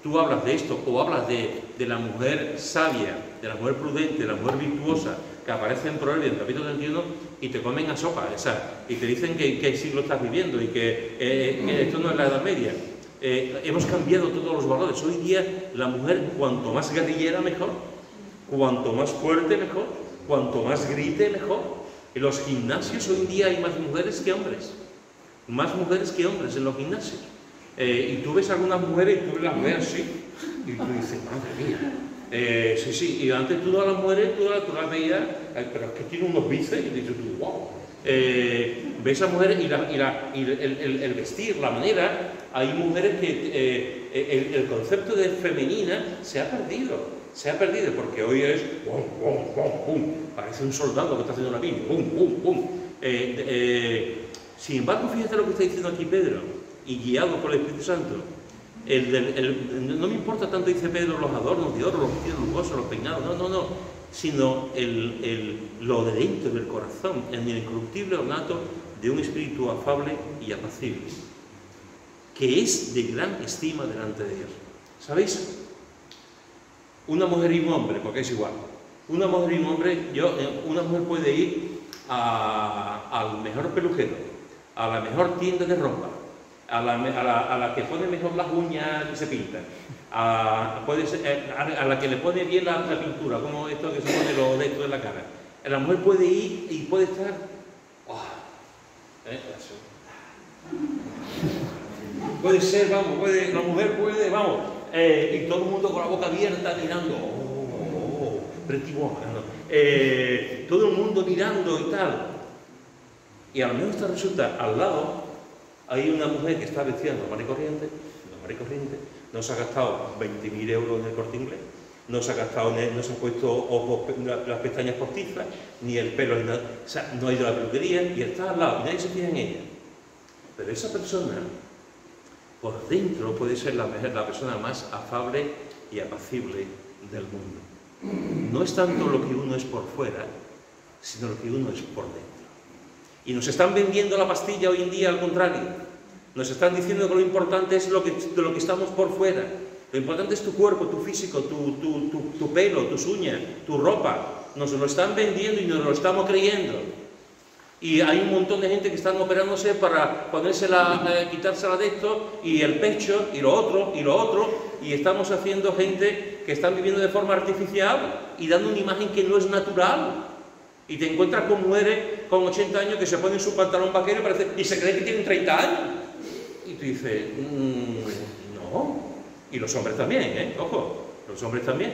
tú hablas de esto, o hablas de la mujer sabia, de la mujer prudente, de la mujer virtuosa, que aparece en Proverbios, en el capítulo 31, y te comen a sopa, y te dicen que qué siglo estás viviendo y que esto no es la Edad Media. Hemos cambiado todos los valores. Hoy día la mujer, cuanto más guerrillera mejor, cuanto más fuerte mejor, cuanto más grite mejor. En los gimnasios hoy en día hay más mujeres que hombres, más mujeres que hombres en los gimnasios. Y tú ves algunas mujeres y tú las ves así y tú dices: madre mía. Sí, y antes tú a las mujeres tú las veías, pero es que tiene unos bíceps y dices tú: wow. Ves a mujeres y el vestir, la manera. Hay mujeres que el concepto de femenina se ha perdido, porque hoy es pum, pum, pum, pum, parece un soldado que está haciendo una piña, pum, pum, pum. Sin embargo, fíjate lo que está diciendo aquí Pedro, y guiado por el Espíritu Santo. No me importa tanto, dice Pedro, los adornos de oro, los vestidos lujosos, los peinados, no, sino lo de dentro del corazón, en el incorruptible ornato de un espíritu afable y apacible, que es de gran estima delante de Dios. ¿Sabéis? Una mujer y un hombre, porque es igual. Una mujer y un hombre, una mujer puede ir al mejor pelujero, a la mejor tienda de ropa, a la que pone mejor las uñas que se pintan, a la que le pone bien la pintura, como esto que se pone los dedos en la cara. La mujer puede ir y puede estar... Puede ser, la mujer puede, y todo el mundo con la boca abierta mirando, pretty woman, ¿no? Todo el mundo mirando y tal. Y a lo mejor resulta, al lado, hay una mujer que está vestida normal y corriente, no se ha gastado 20.000 euros en el Corte Inglés, no se ha gastado, no se ha puesto las pestañas postizas, ni el pelo, o sea, no ha ido a la peluquería y está al lado y nadie se fija en ella. Pero esa persona, por dentro, puede ser la persona más afable y apacible del mundo. No es tanto lo que uno es por fuera, sino lo que uno es por dentro. Y nos están vendiendo la pastilla hoy en día al contrario. Nos están diciendo que lo importante es lo que estamos por fuera. Lo importante es tu cuerpo, tu físico, tu pelo, tus uñas, tu ropa. Nos lo están vendiendo y nos lo estamos creyendo. Y hay un montón de gente que están operándose para quitársela de esto, y el pecho, y lo otro, y estamos haciendo gente que están viviendo de forma artificial y dando una imagen que no es natural. Y te encuentras con mujeres con 80 años que se ponen su pantalón vaquero y se creen que tienen 30 años. Y tú dices, no. Y los hombres también, ojo, los hombres también.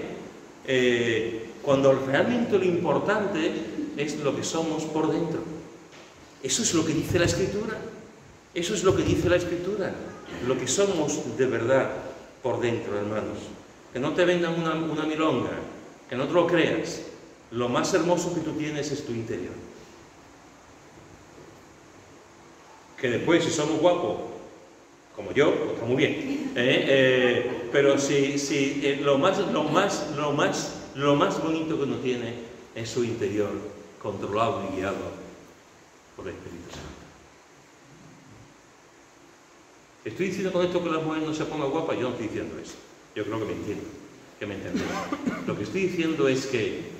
Cuando realmente lo importante es lo que somos por dentro. Eso es lo que dice la Escritura. Eso es lo que dice la Escritura. Lo que somos de verdad por dentro, hermanos. Que no te vendan una milonga, que no te lo creas. Lo más hermoso que tú tienes es tu interior. Que después, si somos guapos, como yo, pues está muy bien. Pero si lo más bonito que uno tiene es su interior, controlado y guiado por el Espíritu Santo. ¿Estoy diciendo con esto que la mujer no se ponga guapa? Yo no estoy diciendo eso. Yo creo que me entiendo, que me entendéis. Lo que estoy diciendo es que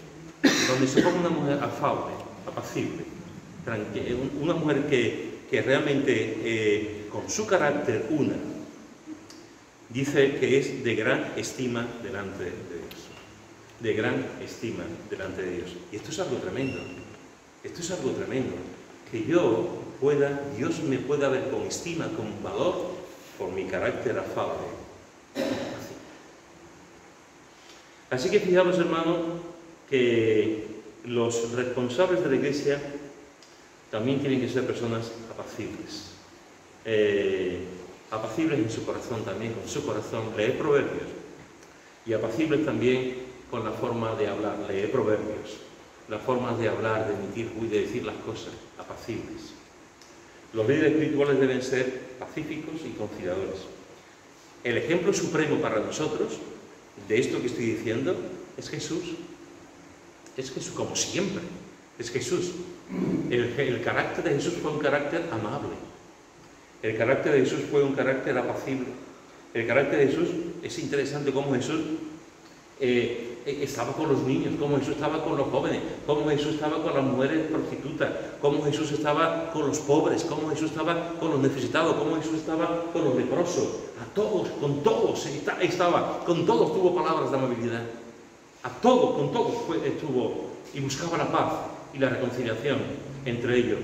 donde se ponga una mujer afable, apacible, una mujer que realmente con su carácter dice que es de gran estima delante de Dios. De gran estima delante de Dios. Y esto es algo tremendo. Esto es algo tremendo. Que Dios me pueda ver con estima, con valor, por mi carácter afable. Así que fijaros, hermanos, que los responsables de la Iglesia también tienen que ser personas apacibles. Apacibles en su corazón también, con su corazón. Leer Proverbios. Y apacibles también con la forma de hablar. Leer Proverbios. La forma de hablar, de emitir y de decir las cosas, apacibles. Los líderes espirituales deben ser pacíficos y conciliadores. El ejemplo supremo para nosotros de esto que estoy diciendo es Jesús. Es Jesús, como siempre. Es Jesús. El carácter de Jesús fue un carácter amable. El carácter de Jesús fue un carácter apacible. El carácter de Jesús, es interesante cómo Jesús estaba con los niños, cómo Jesús estaba con los jóvenes, cómo Jesús estaba con las mujeres prostitutas, cómo Jesús estaba con los pobres, cómo Jesús estaba con los necesitados, cómo Jesús estaba con los leprosos, con todos estaba, con todos tuvo palabras de amabilidad, con todos estuvo y buscaba la paz y la reconciliación entre ellos.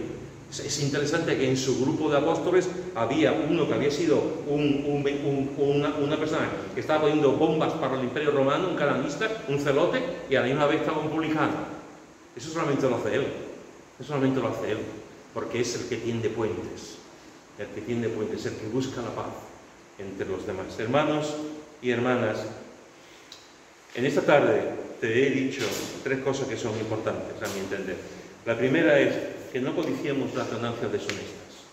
Es interesante que en su grupo de apóstoles había uno que había sido una persona que estaba poniendo bombas para el Imperio Romano, un cananista, un celote, y a la misma vez estaba un publicano. Eso solamente lo hace él. Eso solamente lo hace él, porque es el que tiende puentes. El que tiende puentes, el que busca la paz entre los demás. Hermanos y hermanas, en esta tarde te he dicho 3 cosas que son importantes a mi entender. La primera es que no codiciemos las ganancias deshonestas.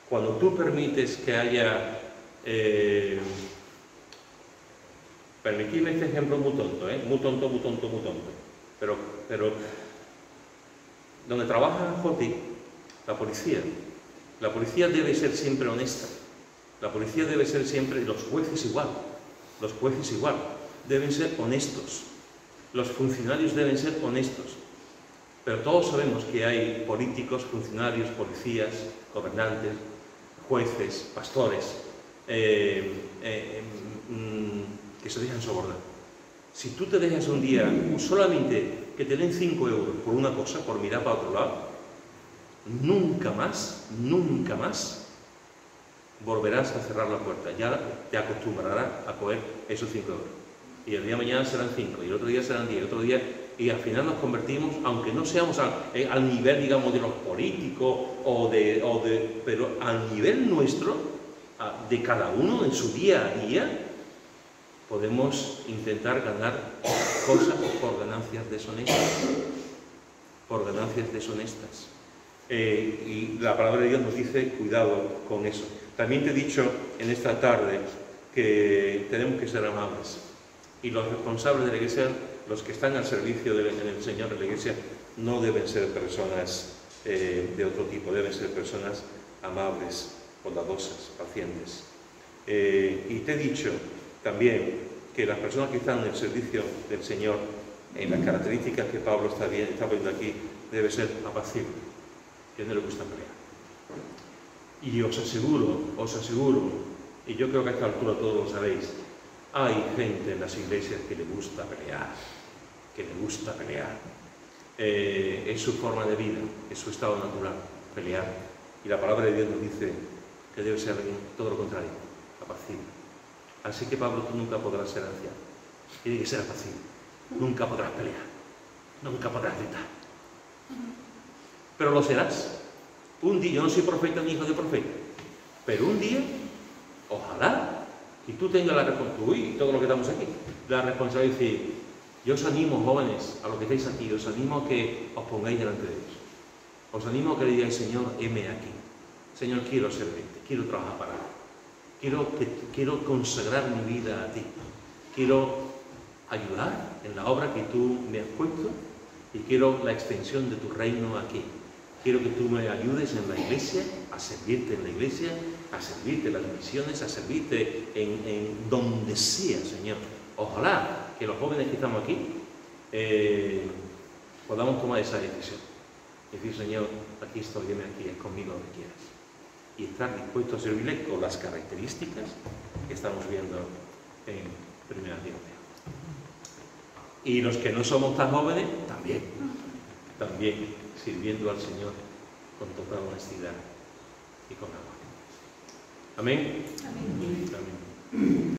Cuando tú permites que haya... permitidme este ejemplo muy tonto, muy tonto. Pero donde trabaja Joti, la policía debe ser siempre honesta. La policía debe ser siempre, los jueces igual, deben ser honestos. Los funcionarios deben ser honestos. Pero todos sabemos que hay políticos, funcionarios, policías, gobernantes, jueces, pastores, que se dejan sobornar. Si tú te dejas un día solamente que te den 5 euros por una cosa, por mirar para otro lado, nunca más volverás a cerrar la puerta. Ya te acostumbrarás a coger esos 5 euros. Y el día de mañana serán 5, y el otro día serán 10, otro día... Y al final nos convertimos, aunque no seamos al nivel, digamos, de los políticos, pero al nivel nuestro, de cada uno en su día a día, podemos intentar ganar cosas por ganancias deshonestas. Por ganancias deshonestas. Y la palabra de Dios nos dice, cuidado con eso. También te he dicho en esta tarde que tenemos que ser amables. Y los responsables de la Iglesia, los que están al servicio del Señor en la Iglesia, no deben ser personas de otro tipo, deben ser personas amables, bondadosas, pacientes. Y te he dicho también que las personas que están en el servicio del Señor, en las características que Pablo está viendo aquí, debe ser apacible, que no le gusta pelear. Y os aseguro, y yo creo que a esta altura todos lo sabéis, hay gente en las iglesias que le gusta pelear, es su forma de vida, es su estado natural, pelear. Y la palabra de Dios nos dice que debe ser todo lo contrario, apacible. Así que Pablo, tú nunca podrás ser anciano, tiene que ser apacible, nunca podrás pelear, nunca podrás gritar. Pero lo serás. Un día, yo no soy profeta ni hijo de profeta, pero un día, ojalá, y tú tengas la responsabilidad, y todos los que estamos aquí, la responsabilidad de decir, yo os animo, jóvenes, a los que estáis aquí, os animo a que os pongáis delante de Dios. Os animo a que le digáis, Señor, heme aquí. Señor, quiero servirte, quiero trabajar para ti. Quiero consagrar mi vida a ti. Quiero ayudar en la obra que tú me has puesto y quiero la extensión de tu reino aquí. Quiero que tú me ayudes en la iglesia, a servirte en la iglesia, a servirte en las misiones, a servirte en donde sea, Señor. Ojalá que los jóvenes que estamos aquí podamos tomar esa decisión. Decir, Señor, aquí estoy, dime aquí, es conmigo lo que quieras. Y estar dispuesto a servirle con las características que estamos viendo en 1 Timoteo. Y los que no somos tan jóvenes, también sirviendo al Señor con total honestidad y con amor. Amén. Amén. Amén.